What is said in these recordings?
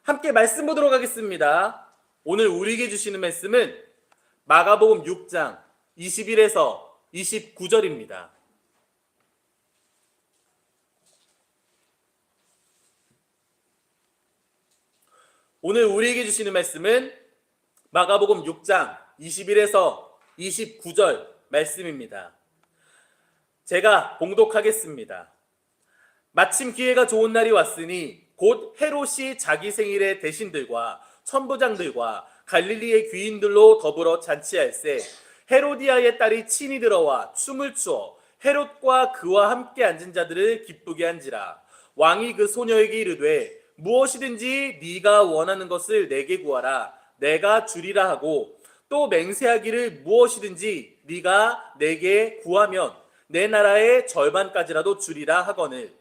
함께 말씀 보도록 하겠습니다. 오늘 우리에게 주시는 말씀은 마가복음 6장 21에서 29절입니다. 오늘 우리에게 주시는 말씀은 마가복음 6장 21에서 29절 말씀입니다. 제가 봉독하겠습니다. 마침 기회가 좋은 날이 왔으니 곧 헤롯이 자기 생일에 대신들과 천부장들과 갈릴리의 귀인들로 더불어 잔치할세 헤로디아의 딸이 친히 들어와 춤을 추어 헤롯과 그와 함께 앉은 자들을 기쁘게 한지라. 왕이 그 소녀에게 이르되 무엇이든지 네가 원하는 것을 내게 구하라 내가 주리라 하고, 또 맹세하기를 무엇이든지 네가 내게 구하면 내 나라의 절반까지라도 주리라 하거늘,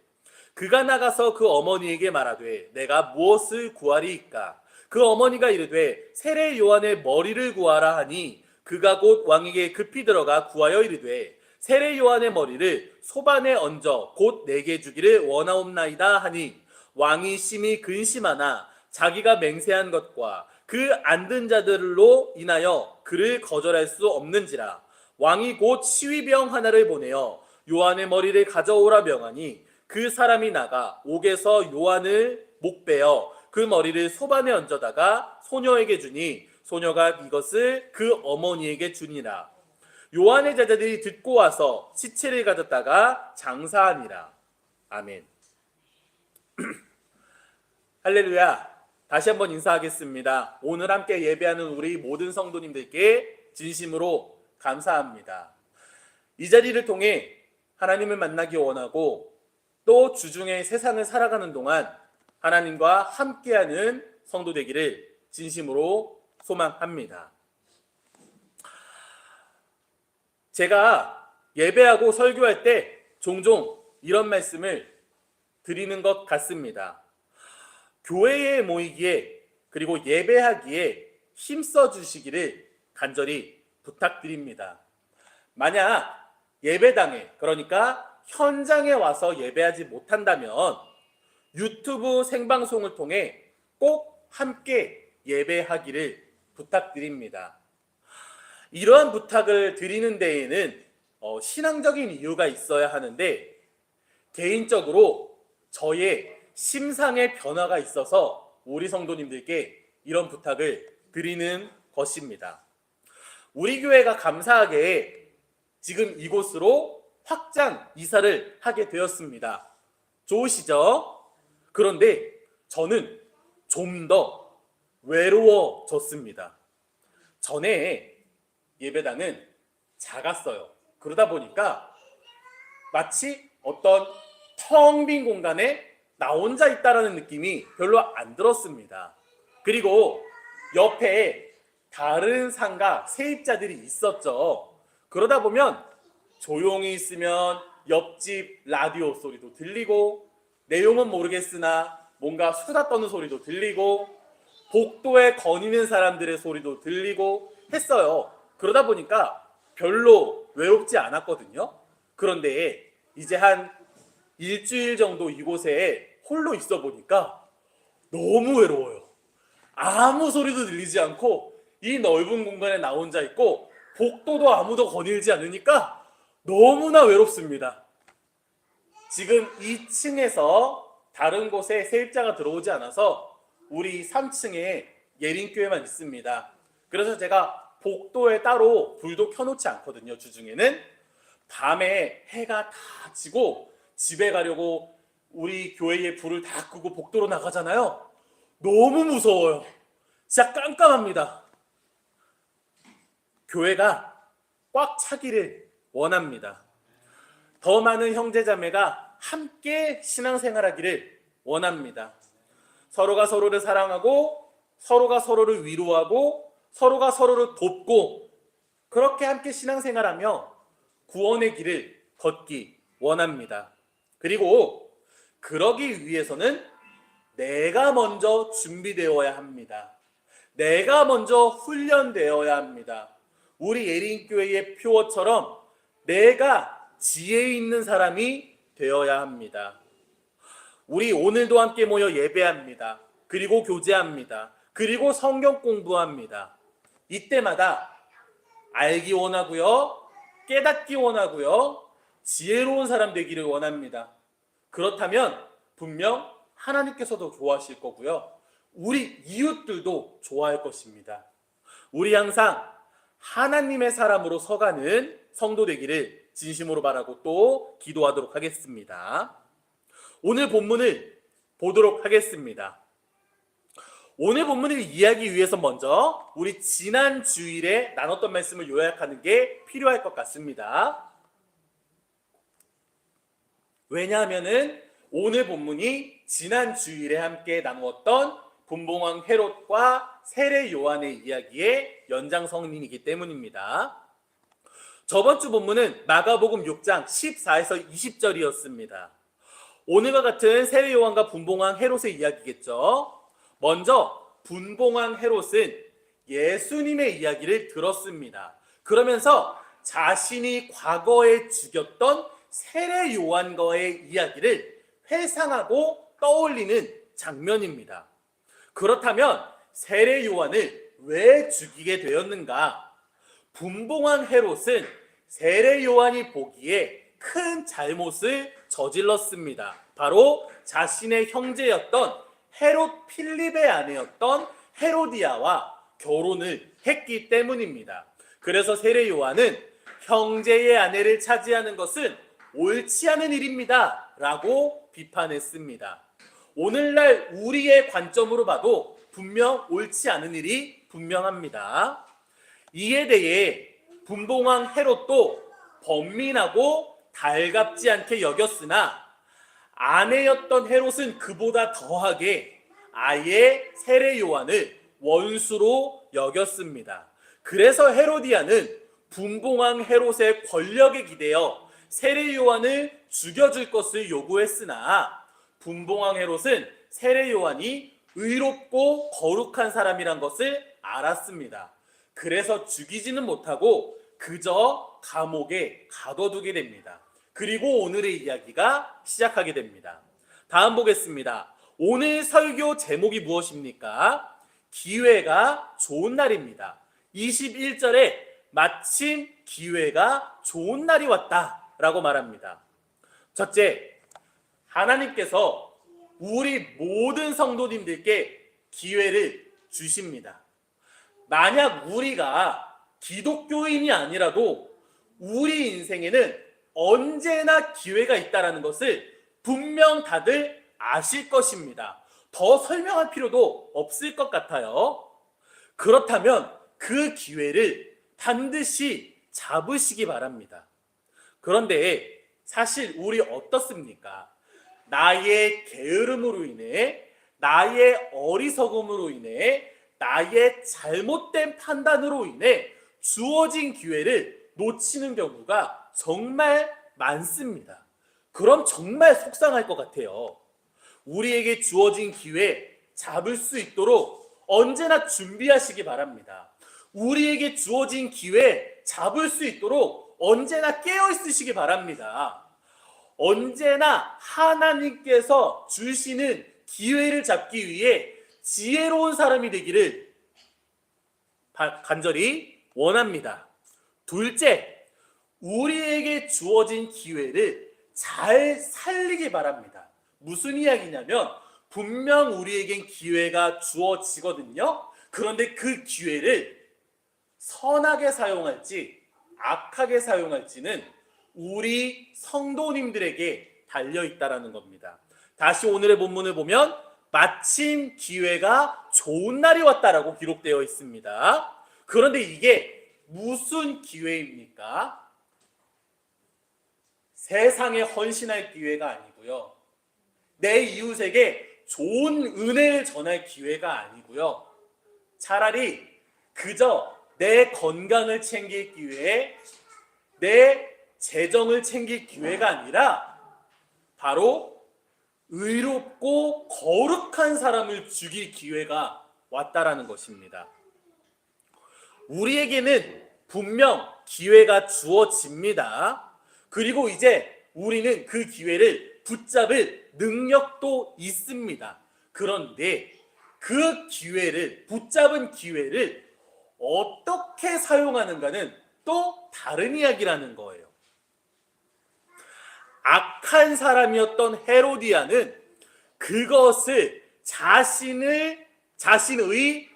그가 나가서 그 어머니에게 말하되 내가 무엇을 구하리이까? 그 어머니가 이르되 세례 요한의 머리를 구하라 하니, 그가 곧 왕에게 급히 들어가 구하여 이르되 세례 요한의 머리를 소반에 얹어 곧 내게 주기를 원하옵나이다 하니, 왕이 심히 근심하나 자기가 맹세한 것과 그 앉은 자들로 인하여 그를 거절할 수 없는지라. 왕이 곧 시위병 하나를 보내어 요한의 머리를 가져오라 명하니, 그 사람이 나가 옥에서 요한을 목베어 그 머리를 소반에 얹어다가 소녀에게 주니, 소녀가 이것을 그 어머니에게 주니라. 요한의 제자들이 듣고 와서 시체를 가졌다가 장사하니라. 아멘. 할렐루야. 다시 한번 인사하겠습니다. 오늘 함께 예배하는 우리 모든 성도님들께 진심으로 감사합니다. 이 자리를 통해 하나님을 만나기 원하고, 또 주중에 세상을 살아가는 동안 하나님과 함께하는 성도 되기를 진심으로 소망합니다. 제가 예배하고 설교할 때 종종 이런 말씀을 드리는 것 같습니다. 교회에 모이기에 그리고 예배하기에 힘써 주시기를 간절히 부탁드립니다. 만약 예배당에, 그러니까 현장에 와서 예배하지 못한다면 유튜브 생방송을 통해 꼭 함께 예배하기를 부탁드립니다. 이러한 부탁을 드리는 데에는 신앙적인 이유가 있어야 하는데, 개인적으로 저의 심상의 변화가 있어서 우리 성도님들께 이런 부탁을 드리는 것입니다. 우리 교회가 감사하게 지금 이곳으로 확장 이사를 하게 되었습니다. 좋으시죠? 그런데 저는 좀 더 외로워졌습니다. 전에 예배당은 작았어요. 그러다 보니까 마치 어떤 텅 빈 공간에 나 혼자 있다라는 느낌이 별로 안 들었습니다. 그리고 옆에 다른 상가 세입자들이 있었죠. 그러다 보면 조용히 있으면 옆집 라디오 소리도 들리고, 내용은 모르겠으나 뭔가 수다 떠는 소리도 들리고, 복도에 거니는 사람들의 소리도 들리고 했어요. 그러다 보니까 별로 외롭지 않았거든요. 그런데 이제 한 일주일 정도 이곳에 홀로 있어 보니까 너무 외로워요. 아무 소리도 들리지 않고 이 넓은 공간에 나 혼자 있고, 복도도 아무도 거닐지 않으니까 너무나 외롭습니다. 지금 2층에서 다른 곳에 세입자가 들어오지 않아서 우리 3층에 예린교회만 있습니다. 그래서 제가 복도에 따로 불도 켜놓지 않거든요. 주중에는 밤에 해가 다 지고 집에 가려고 우리 교회에 불을 다 끄고 복도로 나가잖아요. 너무 무서워요. 진짜 깜깜합니다. 교회가 꽉 차기를 원합니다. 더 많은 형제자매가 함께 신앙생활하기를 원합니다. 서로가 서로를 사랑하고, 서로가 서로를 위로하고, 서로가 서로를 돕고, 그렇게 함께 신앙생활하며 구원의 길을 걷기 원합니다. 그리고 그러기 위해서는 내가 먼저 준비되어야 합니다. 내가 먼저 훈련되어야 합니다. 우리 예린교회의 표어처럼 내가 지혜 있는 사람이 되어야 합니다. 우리 오늘도 함께 모여 예배합니다. 그리고 교제합니다. 그리고 성경 공부합니다. 이때마다 알기 원하고요. 깨닫기 원하고요. 지혜로운 사람 되기를 원합니다. 그렇다면 분명 하나님께서도 좋아하실 거고요. 우리 이웃들도 좋아할 것입니다. 우리 항상 하나님의 사람으로 서가는 성도 되기를 진심으로 바라고 또 기도하도록 하겠습니다. 오늘 본문을 보도록 하겠습니다. 오늘 본문을 이해하기 위해서 먼저 우리 지난 주일에 나눴던 말씀을 요약하는 게 필요할 것 같습니다. 왜냐하면은 오늘 본문이 지난 주일에 함께 나누었던 분봉왕 헤롯과 세례 요한의 이야기의 연장선이기 때문입니다. 저번 주 본문은 마가복음 6장 14에서 20절이었습니다. 오늘과 같은 세례 요한과 분봉왕 헤롯의 이야기겠죠. 먼저 분봉왕 헤롯은 예수님의 이야기를 들었습니다. 그러면서 자신이 과거에 죽였던 세례 요한과의 이야기를 회상하고 떠올리는 장면입니다. 그렇다면 세례 요한을 왜 죽이게 되었는가? 분봉왕 헤롯은 세례 요한이 보기에 큰 잘못을 저질렀습니다. 바로 자신의 형제였던 헤롯 필립의 아내였던 헤로디아와 결혼을 했기 때문입니다. 그래서 세례 요한은 형제의 아내를 차지하는 것은 옳지 않은 일입니다 라고 비판했습니다. 오늘날 우리의 관점으로 봐도 분명 옳지 않은 일이 분명합니다. 이에 대해 분봉왕 헤롯도 번민하고 달갑지 않게 여겼으나 아내였던 헤롯은 그보다 더하게 아예 세례 요한을 원수로 여겼습니다. 그래서 헤로디아는 분봉왕 헤롯의 권력에 기대어 세례 요한을 죽여줄 것을 요구했으나 분봉왕 헤롯은 세례 요한이 의롭고 거룩한 사람이란 것을 알았습니다. 그래서 죽이지는 못하고 그저 감옥에 가둬두게 됩니다. 그리고 오늘의 이야기가 시작하게 됩니다. 다음 보겠습니다. 오늘 설교 제목이 무엇입니까? 기회가 좋은 날입니다. 21절에 마침 기회가 좋은 날이 왔다 라고 말합니다. 첫째, 하나님께서 우리 모든 성도님들께 기회를 주십니다. 만약 우리가 기독교인이 아니라도 우리 인생에는 언제나 기회가 있다는 것을 분명 다들 아실 것입니다. 더 설명할 필요도 없을 것 같아요. 그렇다면 그 기회를 반드시 잡으시기 바랍니다. 그런데 사실 우리 어떻습니까? 나의 게으름으로 인해, 나의 어리석음으로 인해, 나의 잘못된 판단으로 인해 주어진 기회를 놓치는 경우가 정말 많습니다. 그럼 정말 속상할 것 같아요. 우리에게 주어진 기회 잡을 수 있도록 언제나 준비하시기 바랍니다. 우리에게 주어진 기회 잡을 수 있도록 언제나 깨어 있으시기 바랍니다. 언제나 하나님께서 주시는 기회를 잡기 위해 지혜로운 사람이 되기를 간절히 원합니다. 둘째, 우리에게 주어진 기회를 잘 살리기 바랍니다. 무슨 이야기냐면 분명 우리에겐 기회가 주어지거든요. 그런데 그 기회를 선하게 사용할지 악하게 사용할지는 우리 성도님들에게 달려있다라는 겁니다. 다시 오늘의 본문을 보면 마침 기회가 좋은 날이 왔다라고 기록되어 있습니다. 그런데 이게 무슨 기회입니까? 세상에 헌신할 기회가 아니고요. 내 이웃에게 좋은 은혜를 전할 기회가 아니고요. 차라리 그저 내 건강을 챙길 기회, 내 재정을 챙길 기회가 아니라 바로 의롭고 거룩한 사람을 죽일 기회가 왔다라는 것입니다. 우리에게는 분명 기회가 주어집니다. 그리고 이제 우리는 그 기회를 붙잡을 능력도 있습니다. 그런데 그 기회를, 붙잡은 기회를 어떻게 사용하는가는 또 다른 이야기라는 거예요. 악한 사람이었던 헤로디아는 그것을 자신의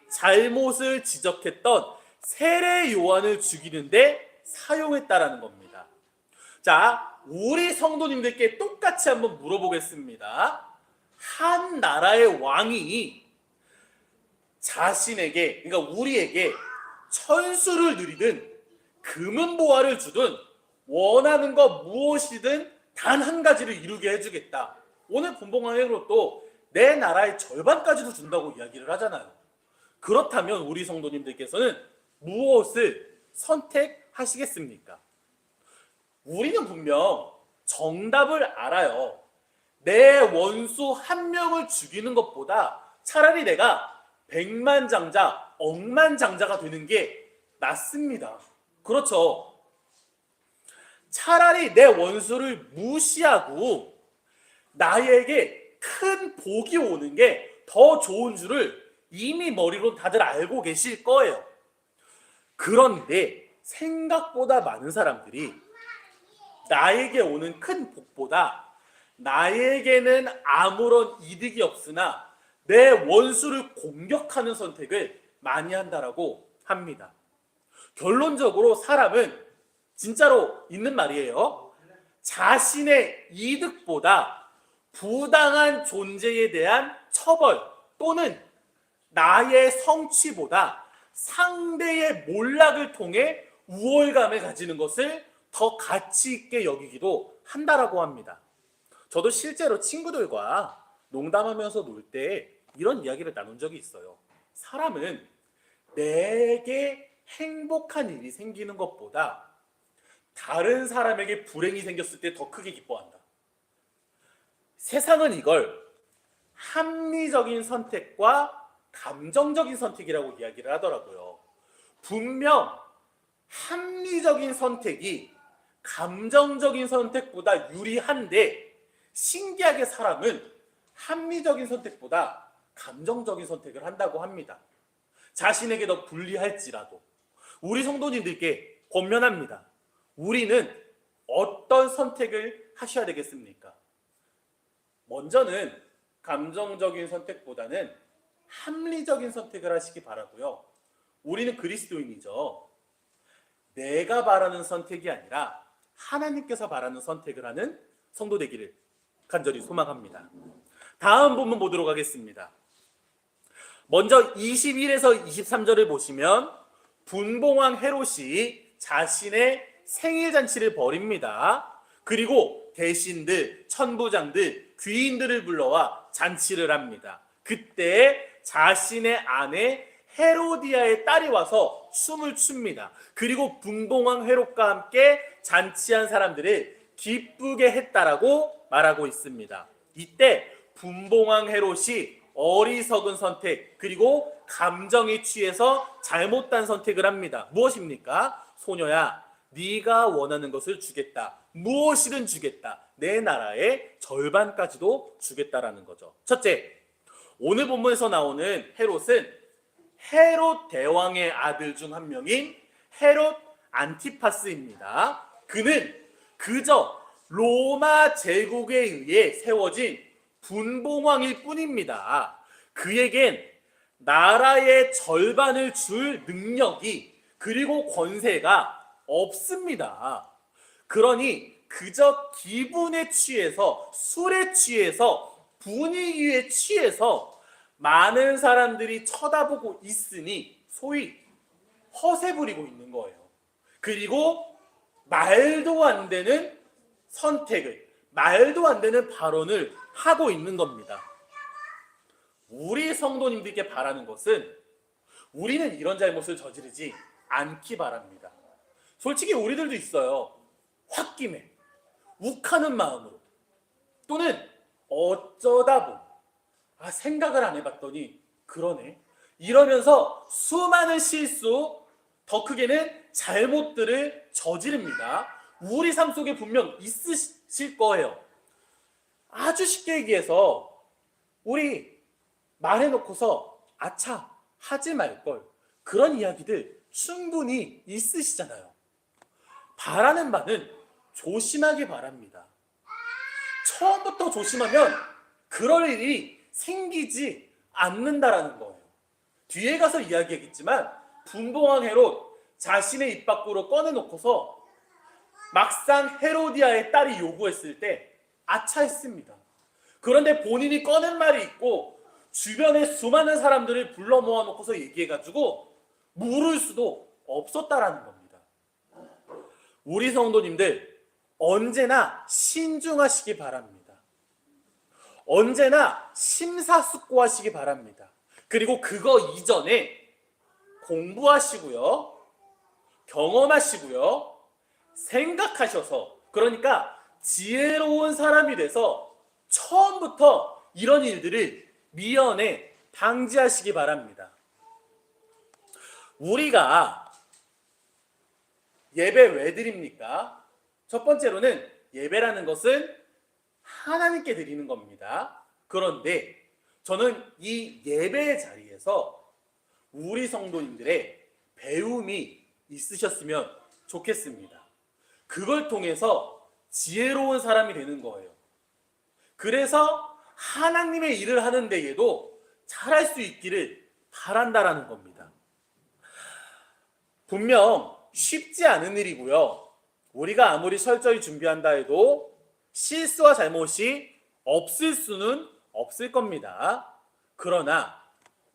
잘못을 지적했던 세례 요한을 죽이는데 사용했다라는 겁니다. 자, 우리 성도님들께 똑같이 한번 물어보겠습니다. 한 나라의 왕이 자신에게, 그러니까 우리에게 천수를 누리든 금은보화를 주든 원하는 것 무엇이든 단 한 가지를 이루게 해주겠다. 오늘 분봉왕행으로 내 나라의 절반까지도 준다고 이야기를 하잖아요. 그렇다면 우리 성도님들께서는 무엇을 선택하시겠습니까? 우리는 분명 정답을 알아요. 내 원수 한 명을 죽이는 것보다 차라리 내가 백만장자, 억만장자가 되는 게 낫습니다. 그렇죠. 차라리 내 원수를 무시하고 나에게 큰 복이 오는 게 더 좋은 줄을 이미 머리로 다들 알고 계실 거예요. 그런데 생각보다 많은 사람들이 나에게 오는 큰 복보다 나에게는 아무런 이득이 없으나 내 원수를 공격하는 선택을 많이 한다라고 합니다. 결론적으로 사람은 진짜로 있는 말이에요. 자신의 이득보다 부당한 존재에 대한 처벌 또는 나의 성취보다 상대의 몰락을 통해 우월감을 가지는 것을 더 가치 있게 여기기도 한다라고 합니다. 저도 실제로 친구들과 농담하면서 놀 때 이런 이야기를 나눈 적이 있어요. 사람은 내게 행복한 일이 생기는 것보다 다른 사람에게 불행이 생겼을 때 더 크게 기뻐한다. 세상은 이걸 합리적인 선택과 감정적인 선택이라고 이야기를 하더라고요. 분명 합리적인 선택이 감정적인 선택보다 유리한데 신기하게 사람은 합리적인 선택보다 감정적인 선택을 한다고 합니다. 자신에게 더 불리할지라도. 우리 성도님들께 권면합니다. 우리는 어떤 선택을 하셔야 되겠습니까? 먼저는 감정적인 선택보다는 합리적인 선택을 하시기 바라고요. 우리는 그리스도인이죠. 내가 바라는 선택이 아니라 하나님께서 바라는 선택을 하는 성도 되기를 간절히 소망합니다. 다음 본문 보도록 하겠습니다. 먼저 21에서 23절을 보시면 분봉왕 헤롯이 자신의 생일잔치를 벌입니다. 그리고 대신들, 천부장들, 귀인들을 불러와 잔치를 합니다. 그때 자신의 아내 헤로디아의 딸이 와서 춤을 춥니다. 그리고 분봉왕 헤롯과 함께 잔치한 사람들을 기쁘게 했다라고 말하고 있습니다. 이때 분봉왕 헤롯이 어리석은 선택 그리고 감정에 취해서 잘못된 선택을 합니다. 무엇입니까? 소녀야, 네가 원하는 것을 주겠다. 무엇이든 주겠다. 내 나라의 절반까지도 주겠다라는 거죠. 첫째, 오늘 본문에서 나오는 헤롯은 헤롯 대왕의 아들 중 한 명인 헤롯 안티파스입니다. 그는 그저 로마 제국에 의해 세워진 분봉왕일 뿐입니다. 그에겐 나라의 절반을 줄 능력이 그리고 권세가 없습니다. 그러니 그저 기분에 취해서, 술에 취해서, 분위기에 취해서 많은 사람들이 쳐다보고 있으니 소위 허세 부리고 있는 거예요. 그리고 말도 안 되는 선택을, 말도 안 되는 발언을 하고 있는 겁니다. 우리 성도님들께 바라는 것은 우리는 이런 잘못을 저지르지 않기 바랍니다. 솔직히 우리들도 있어요. 홧김에 욱하는 마음으로 또는 어쩌다 생각을 안 해봤더니 그러네 이러면서 수많은 실수, 더 크게는 잘못들을 저지릅니다. 우리 삶 속에 분명 있으실 거예요. 아주 쉽게 얘기해서 우리 말해놓고서 아차, 하지 말걸. 그런 이야기들 충분히 있으시잖아요. 바라는 바는 조심하기 바랍니다. 처음부터 조심하면 그럴 일이 생기지 않는다라는 거예요. 뒤에 가서 이야기하겠지만 분봉왕 헤롯 자신의 입 밖으로 꺼내놓고서 막상 헤로디아의 딸이 요구했을 때 아차했습니다. 그런데 본인이 꺼낸 말이 있고 주변에 수많은 사람들을 불러 모아놓고서 얘기해가지고 물을 수도 없었다라는 겁니다. 우리 성도님들 언제나 신중하시기 바랍니다. 언제나 심사숙고하시기 바랍니다. 그리고 그거 이전에 공부하시고요, 경험하시고요, 생각하셔서, 그러니까 지혜로운 사람이 돼서 처음부터 이런 일들을 미연에 방지하시기 바랍니다. 우리가 예배 왜 드립니까? 첫 번째로는 예배라는 것은 하나님께 드리는 겁니다. 그런데 저는 이 예배의 자리에서 우리 성도님들의 배움이 있으셨으면 좋겠습니다. 그걸 통해서 지혜로운 사람이 되는 거예요. 그래서 하나님의 일을 하는 데에도 잘할 수 있기를 바란다라는 겁니다. 분명 쉽지 않은 일이고요. 우리가 아무리 철저히 준비한다 해도 실수와 잘못이 없을 수는 없을 겁니다. 그러나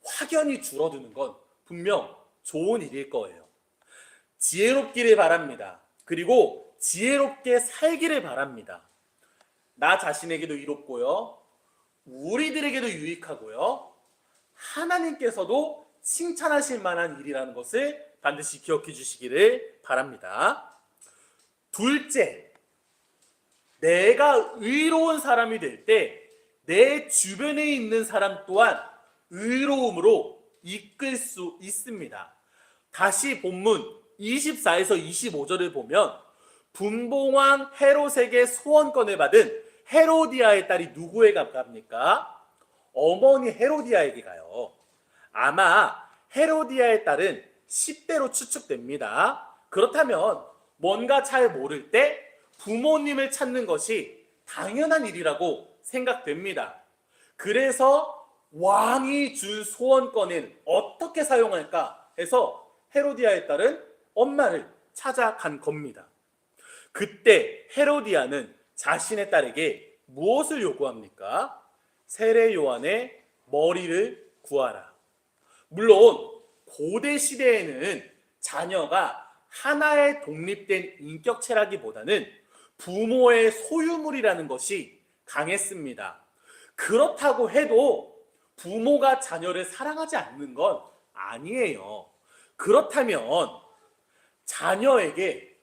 확연히 줄어드는 건 분명 좋은 일일 거예요. 지혜롭기를 바랍니다. 그리고 지혜롭게 살기를 바랍니다. 나 자신에게도 이롭고요, 우리들에게도 유익하고요, 하나님께서도 칭찬하실 만한 일이라는 것을 반드시 기억해 주시기를 바랍니다. 둘째, 내가 의로운 사람이 될 때 내 주변에 있는 사람 또한 의로움으로 이끌 수 있습니다. 다시 본문 24에서 25절을 보면 분봉왕 헤롯에게 소원권을 받은 헤로디아의 딸이 누구에게 갑니까? 어머니 헤로디아에게 가요. 아마 헤로디아의 딸은 10대로 추측됩니다. 그렇다면 뭔가 잘 모를 때 부모님을 찾는 것이 당연한 일이라고 생각됩니다. 그래서 왕이 준 소원권을 어떻게 사용할까 해서 헤로디아의 딸은 엄마를 찾아간 겁니다. 그때 헤로디아는 자신의 딸에게 무엇을 요구합니까? 세례 요한의 머리를 구하라. 물론 고대 시대에는 자녀가 하나의 독립된 인격체라기보다는 부모의 소유물이라는 것이 강했습니다. 그렇다고 해도 부모가 자녀를 사랑하지 않는 건 아니에요. 그렇다면 자녀에게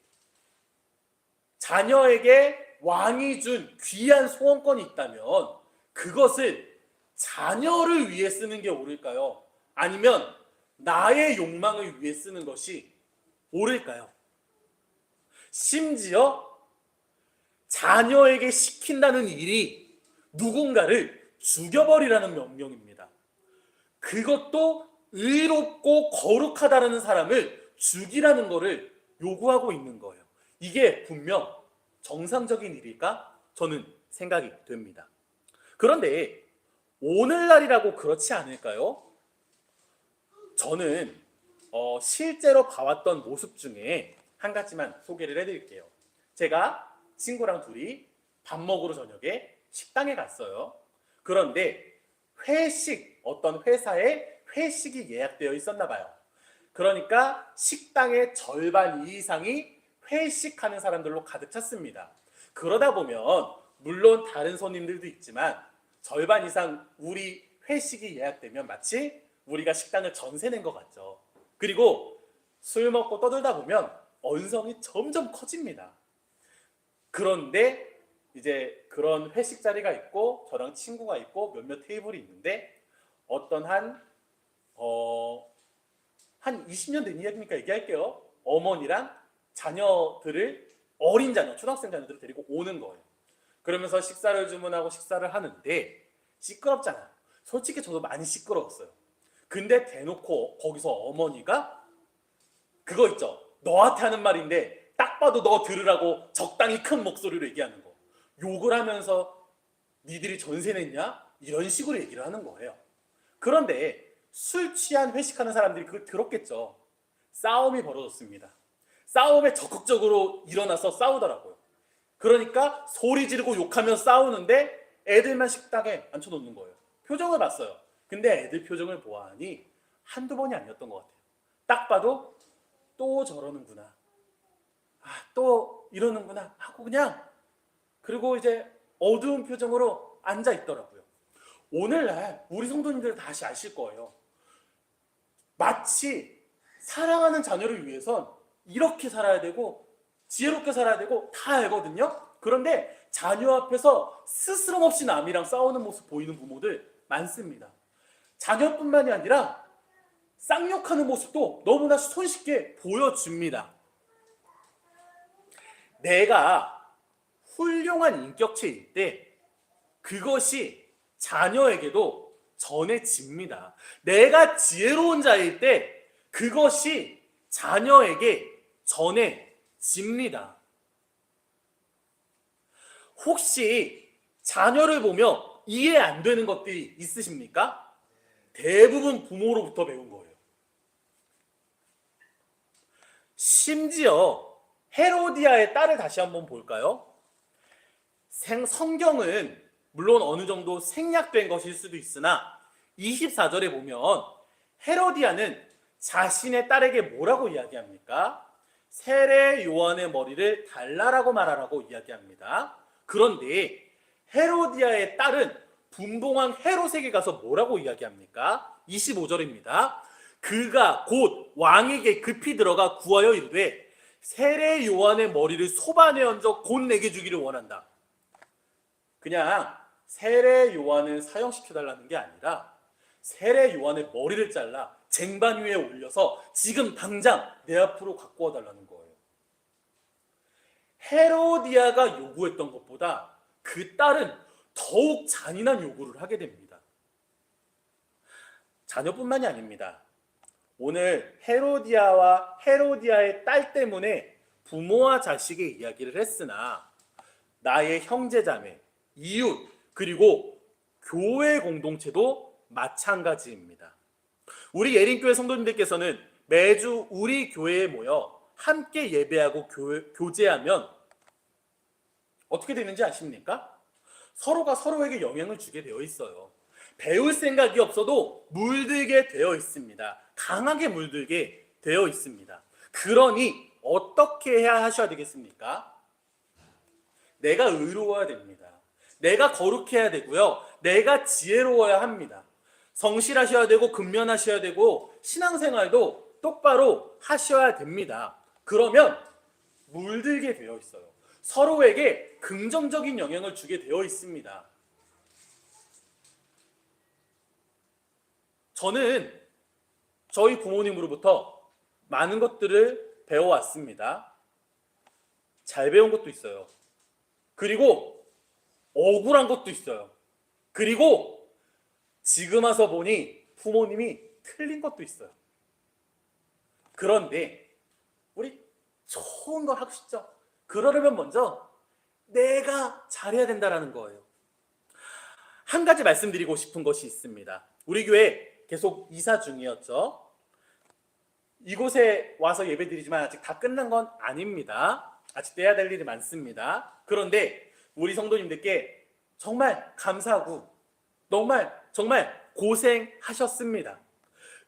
왕이 준 귀한 소원권이 있다면 그것을 자녀를 위해 쓰는 게 옳을까요? 아니면 나의 욕망을 위해 쓰는 것이 옳을까요? 심지어 자녀에게 시킨다는 일이 누군가를 죽여버리라는 명령입니다. 그것도 의롭고 거룩하다는 사람을 죽이라는 것을 요구하고 있는 거예요. 이게 분명 정상적인 일일까? 저는 생각이 됩니다. 그런데 오늘날이라고 그렇지 않을까요? 저는 실제로 봐왔던 모습 중에 한 가지만 소개를 해드릴게요. 제가 친구랑 둘이 밥 먹으러 저녁에 식당에 갔어요. 그런데 어떤 회사에 회식이 예약되어 있었나 봐요. 그러니까 식당의 절반 이상이 회식하는 사람들로 가득 찼습니다. 그러다 보면 물론 다른 손님들도 있지만 절반 이상 우리 회식이 예약되면 마치 우리가 식당을 전세 낸 것 같죠. 그리고 술 먹고 떠들다 보면 언성이 점점 커집니다. 그런데 이제 그런 회식 자리가 있고 저랑 친구가 있고 몇몇 테이블이 있는데 어떤 한 20년 된 이야기니까 얘기할게요. 어머니랑 자녀들을, 어린 자녀, 초등학생 자녀들을 데리고 오는 거예요. 그러면서 식사를 주문하고 식사를 하는데 시끄럽잖아요. 솔직히 저도 많이 시끄러웠어요. 근데 대놓고 거기서 어머니가 그거 있죠. 너한테 하는 말인데 딱 봐도 너 들으라고 적당히 큰 목소리로 얘기하는 거. 욕을 하면서 니들이 전세 냈냐? 이런 식으로 얘기를 하는 거예요. 그런데 술 취한 회식하는 사람들이 그걸 들었겠죠. 싸움이 벌어졌습니다. 싸움에 적극적으로 일어나서 싸우더라고요. 그러니까 소리 지르고 욕하며 싸우는데 애들만 식탁에 앉혀놓는 거예요. 표정을 봤어요. 근데 애들 표정을 보아하니 한두 번이 아니었던 것 같아요. 딱 봐도 또 저러는구나. 또 이러는구나 하고 그냥 그리고 이제 어두운 표정으로 앉아 있더라고요. 오늘날 우리 성도님들 다시 아실 거예요. 마치 사랑하는 자녀를 위해선 이렇게 살아야 되고 지혜롭게 살아야 되고 다 알거든요. 그런데 자녀 앞에서 스스럼 없이 남이랑 싸우는 모습 보이는 부모들 많습니다. 자녀뿐만이 아니라 쌍욕하는 모습도 너무나 손쉽게 보여줍니다. 내가 훌륭한 인격체일 때 그것이 자녀에게도 전해집니다. 내가 지혜로운 자일 때 그것이 자녀에게 전해집니다. 혹시 자녀를 보며 이해 안 되는 것들이 있으십니까? 대부분 부모로부터 배운 거예요. 심지어 헤로디아의 딸을 다시 한번 볼까요? 성경은 물론 어느 정도 생략된 것일 수도 있으나 24절에 보면 헤로디아는 자신의 딸에게 뭐라고 이야기합니까? 세례 요한의 머리를 달라라고 말하라고 이야기합니다. 그런데 헤로디아의 딸은 분봉왕 헤롯에게 가서 뭐라고 이야기합니까? 25절입니다. 그가 곧 왕에게 급히 들어가 구하여 이르되 세례 요한의 머리를 소반에 얹어 곧 내게 주기를 원한다. 그냥 세례 요한을 사형시켜달라는 게 아니라 세례 요한의 머리를 잘라 쟁반 위에 올려서 지금 당장 내 앞으로 갖고 와달라는 거예요. 헤로디아가 요구했던 것보다 그 딸은 더욱 잔인한 요구를 하게 됩니다. 자녀뿐만이 아닙니다. 오늘 헤로디아와 헤로디아의 딸 때문에 부모와 자식의 이야기를 했으나 나의 형제자매, 이웃, 그리고 교회 공동체도 마찬가지입니다. 우리 예린교회 성도님들께서는 매주 우리 교회에 모여 함께 예배하고 교제하면 어떻게 되는지 아십니까? 서로가 서로에게 영향을 주게 되어 있어요. 배울 생각이 없어도 물들게 되어 있습니다. 강하게 물들게 되어 있습니다. 그러니 어떻게 해야 하셔야 되겠습니까? 내가 의로워야 됩니다. 내가 거룩해야 되고요. 내가 지혜로워야 합니다. 성실하셔야 되고 근면하셔야 되고 신앙생활도 똑바로 하셔야 됩니다. 그러면 물들게 되어 있어요. 서로에게 긍정적인 영향을 주게 되어 있습니다. 저는 저희 부모님으로부터 많은 것들을 배워왔습니다. 잘 배운 것도 있어요. 그리고 억울한 것도 있어요. 그리고 지금 와서 보니 부모님이 틀린 것도 있어요. 그런데 우리 좋은 걸 하고 싶죠? 그러려면 먼저 내가 잘해야 된다는 거예요. 한 가지 말씀드리고 싶은 것이 있습니다. 우리 교회 계속 이사 중이었죠. 이곳에 와서 예배드리지만 아직 다 끝난 건 아닙니다. 아직 해야 될 일이 많습니다. 그런데 우리 성도님들께 정말 감사하고 정말 고생하셨습니다.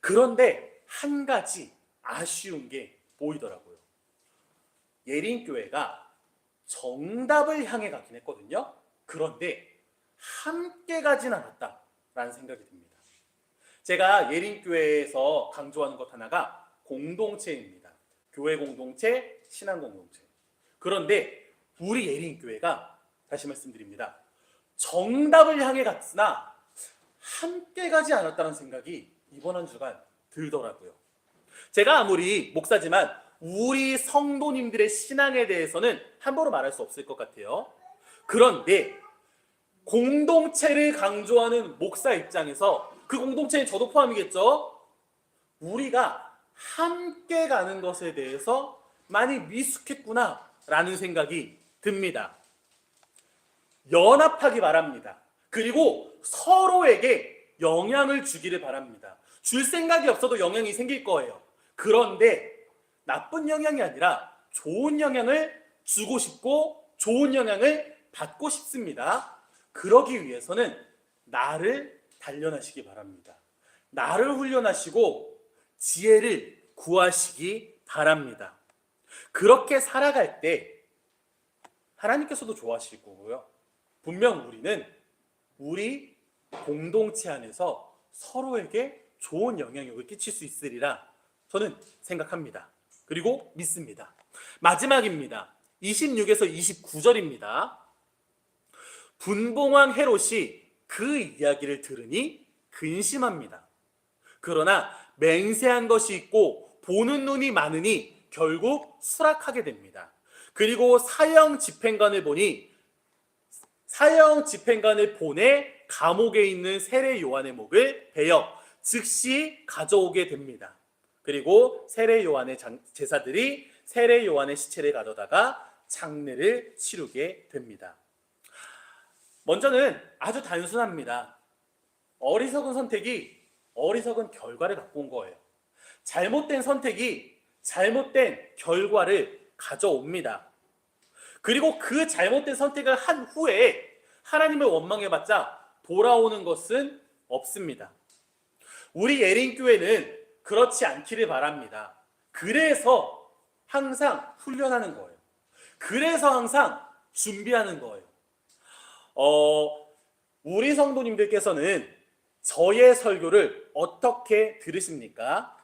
그런데 한 가지 아쉬운 게 보이더라고요. 예린교회가 정답을 향해 가긴 했거든요. 그런데 함께 가진 않았다라는 생각이 듭니다. 제가 예린교회에서 강조하는 것 하나가 공동체입니다. 교회 공동체, 신앙 공동체. 그런데 우리 예린교회가 다시 말씀드립니다. 정답을 향해 갔으나 함께 가지 않았다는 생각이 이번 한 주간 들더라고요. 제가 아무리 목사지만 우리 성도님들의 신앙에 대해서는 함부로 말할 수 없을 것 같아요. 그런데 공동체를 강조하는 목사 입장에서 그 공동체에 저도 포함이겠죠? 우리가 함께 가는 것에 대해서 많이 미숙했구나 라는 생각이 듭니다. 연합하기 바랍니다. 그리고 서로에게 영향을 주기를 바랍니다. 줄 생각이 없어도 영향이 생길 거예요. 그런데 나쁜 영향이 아니라 좋은 영향을 주고 싶고 좋은 영향을 받고 싶습니다. 그러기 위해서는 나를 단련하시기 바랍니다. 나를 훈련하시고 지혜를 구하시기 바랍니다. 그렇게 살아갈 때 하나님께서도 좋아하실 거고요. 분명 우리는 우리 공동체 안에서 서로에게 좋은 영향력을 끼칠 수 있으리라 저는 생각합니다. 그리고 믿습니다. 마지막입니다. 26에서 29절입니다. 분봉왕 헤롯이 그 이야기를 들으니 근심합니다. 그러나 맹세한 것이 있고 보는 눈이 많으니 결국 수락하게 됩니다. 그리고 사형 집행관을 보내 감옥에 있는 세례 요한의 목을 베어 즉시 가져오게 됩니다. 그리고 세례 요한의 제사들이 세례 요한의 시체를 가져다가 장례를 치르게 됩니다. 먼저는 아주 단순합니다. 어리석은 선택이 어리석은 결과를 갖고 온 거예요. 잘못된 선택이 잘못된 결과를 가져옵니다. 그리고 그 잘못된 선택을 한 후에 하나님을 원망해봤자 돌아오는 것은 없습니다. 우리 예린교회는 그렇지 않기를 바랍니다. 그래서 항상 훈련하는 거예요. 그래서 항상 준비하는 거예요. 우리 성도님들께서는 저의 설교를 어떻게 들으십니까?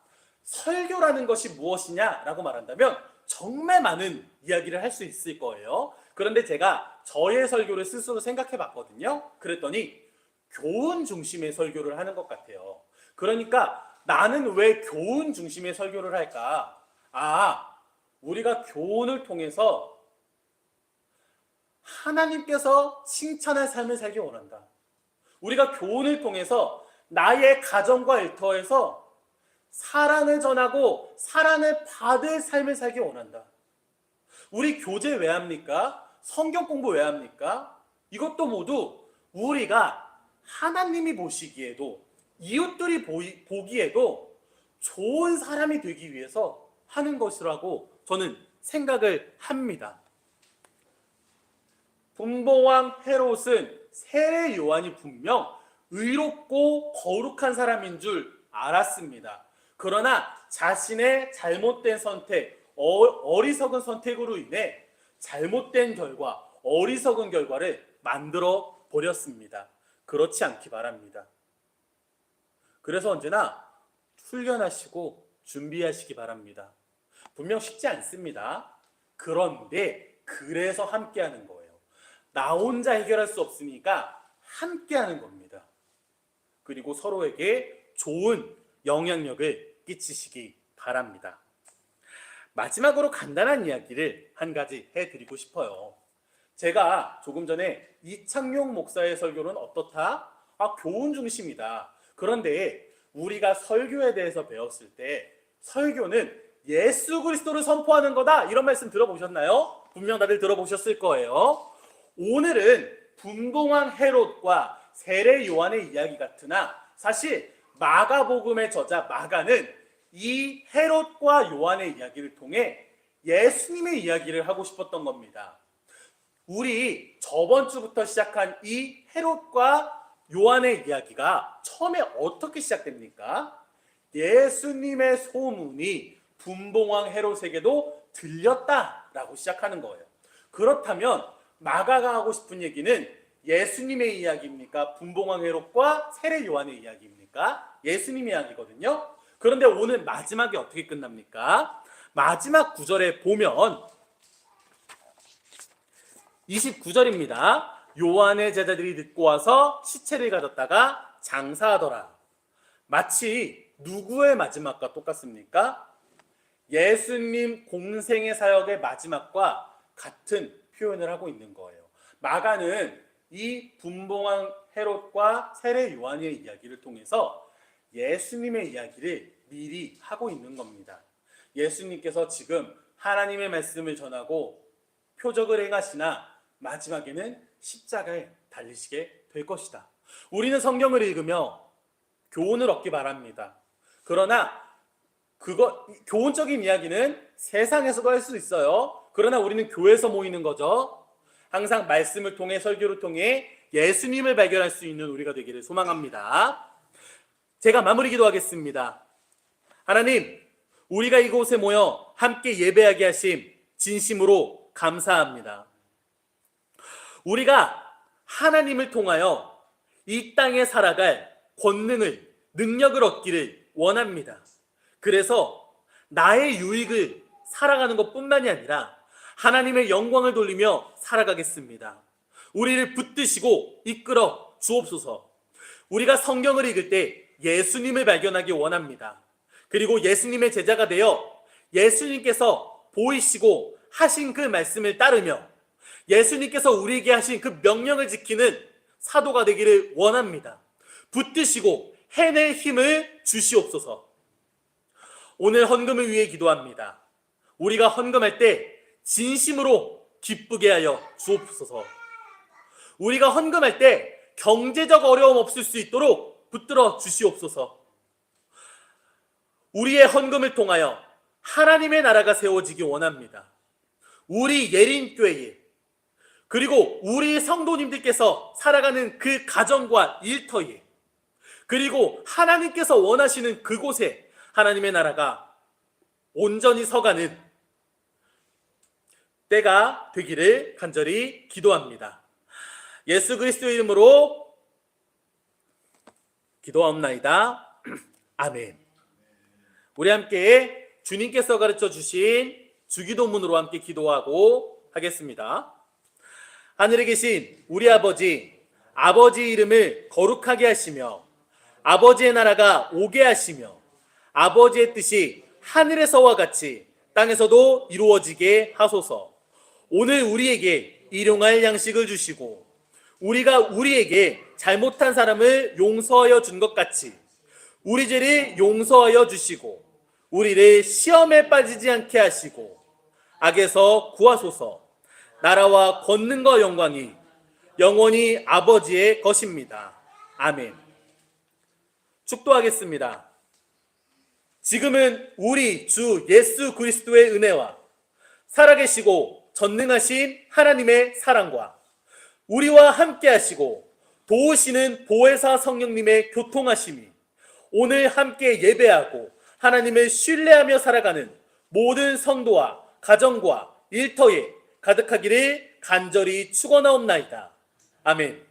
설교라는 것이 무엇이냐라고 말한다면 정말 많은 이야기를 할 수 있을 거예요. 그런데 제가 저의 설교를 스스로 생각해 봤거든요. 그랬더니 교훈 중심의 설교를 하는 것 같아요. 그러니까 나는 왜 교훈 중심의 설교를 할까? 우리가 교훈을 통해서 하나님께서 칭찬할 삶을 살기 원한다. 우리가 교훈을 통해서 나의 가정과 일터에서 사랑을 전하고 사랑을 받을 삶을 살기 원한다. 우리 교제 왜 합니까? 성경 공부 왜 합니까? 이것도 모두 우리가 하나님이 보시기에도 이웃들이 보기에도 좋은 사람이 되기 위해서 하는 것이라고 저는 생각을 합니다. 분봉왕 헤롯은 세례 요한이 분명 의롭고 거룩한 사람인 줄 알았습니다. 그러나 자신의 잘못된 선택, 어리석은 선택으로 인해 잘못된 결과, 어리석은 결과를 만들어 버렸습니다. 그렇지 않기 바랍니다. 그래서 언제나 훈련하시고 준비하시기 바랍니다. 분명 쉽지 않습니다. 그런데 그래서 함께하는 거예요. 나 혼자 해결할 수 없으니까 함께하는 겁니다. 그리고 서로에게 좋은 영향력을 끼치시기 바랍니다. 마지막으로 간단한 이야기를 한 가지 해드리고 싶어요. 제가 조금 전에 이창용 목사의 설교는 어떻다? 교훈 중심이다. 그런데 우리가 설교에 대해서 배웠을 때 설교는 예수 그리스도를 선포하는 거다 이런 말씀 들어보셨나요? 분명 다들 들어보셨을 거예요. 오늘은 분봉왕 헤롯과 세례 요한의 이야기 같으나 사실 마가복음의 저자 마가는 이 헤롯과 요한의 이야기를 통해 예수님의 이야기를 하고 싶었던 겁니다. 우리 저번 주부터 시작한 이 헤롯과 요한의 이야기가 처음에 어떻게 시작됩니까? 예수님의 소문이 분봉왕 헤롯에게도 들렸다라고 시작하는 거예요. 그렇다면 마가가 하고 싶은 얘기는 예수님의 이야기입니까? 분봉왕 헤롯과 세례 요한의 이야기입니까? 예수님의 이야기거든요. 그런데 오늘 마지막에 어떻게 끝납니까? 마지막 구절에 보면 29절입니다. 요한의 제자들이 듣고 와서 시체를 가졌다가 장사하더라. 마치 누구의 마지막과 똑같습니까? 예수님 공생의 사역의 마지막과 같은 표현을 하고 있는 거예요. 마가는 이 분봉왕 헤롯과 세례 요한의 이야기를 통해서 예수님의 이야기를 미리 하고 있는 겁니다. 예수님께서 지금 하나님의 말씀을 전하고 표적을 행하시나 마지막에는 십자가에 달리시게 될 것이다. 우리는 성경을 읽으며 교훈을 얻기 바랍니다. 그러나 교훈적인 이야기는 세상에서도 할 수 있어요. 그러나 우리는 교회에서 모이는 거죠. 항상 말씀을 통해, 설교를 통해 예수님을 발견할 수 있는 우리가 되기를 소망합니다. 제가 마무리 기도하겠습니다. 하나님, 우리가 이곳에 모여 함께 예배하게 하심 진심으로 감사합니다. 우리가 하나님을 통하여 이 땅에 살아갈 권능을, 능력을 얻기를 원합니다. 그래서 나의 유익을 살아가는 것뿐만이 아니라 하나님의 영광을 돌리며 살아가겠습니다. 우리를 붙드시고 이끌어 주옵소서. 우리가 성경을 읽을 때 예수님을 발견하기 원합니다. 그리고 예수님의 제자가 되어 예수님께서 보이시고 하신 그 말씀을 따르며 예수님께서 우리에게 하신 그 명령을 지키는 사도가 되기를 원합니다. 붙드시고 해낼 힘을 주시옵소서. 오늘 헌금을 위해 기도합니다. 우리가 헌금할 때 진심으로 기쁘게 하여 주옵소서. 우리가 헌금할 때 경제적 어려움 없을 수 있도록 붙들어 주시옵소서. 우리의 헌금을 통하여 하나님의 나라가 세워지기 원합니다. 우리 예린교회에, 그리고 우리 성도님들께서 살아가는 그 가정과 일터에, 그리고 하나님께서 원하시는 그곳에 하나님의 나라가 온전히 서가는 때가 되기를 간절히 기도합니다. 예수 그리스도의 이름으로 기도하옵나이다. 아멘. 우리 함께 주님께서 가르쳐 주신 주기도문으로 함께 기도하고 하겠습니다. 하늘에 계신 우리 아버지, 아버지의 이름을 거룩하게 하시며 아버지의 나라가 오게 하시며 아버지의 뜻이 하늘에서와 같이 땅에서도 이루어지게 하소서. 오늘 우리에게 일용할 양식을 주시고 우리가 우리에게 잘못한 사람을 용서하여 준 것 같이 우리 죄를 용서하여 주시고 우리를 시험에 빠지지 않게 하시고 악에서 구하소서. 나라와 권능과 영광이 영원히 아버지의 것입니다. 아멘. 축도하겠습니다. 지금은 우리 주 예수 그리스도의 은혜와 살아계시고 전능하신 하나님의 사랑과 우리와 함께 하시고 도우시는 보혜사 성령님의 교통하심이 오늘 함께 예배하고 하나님을 신뢰하며 살아가는 모든 성도와 가정과 일터에 가득하기를 간절히 축원하옵나이다. 아멘.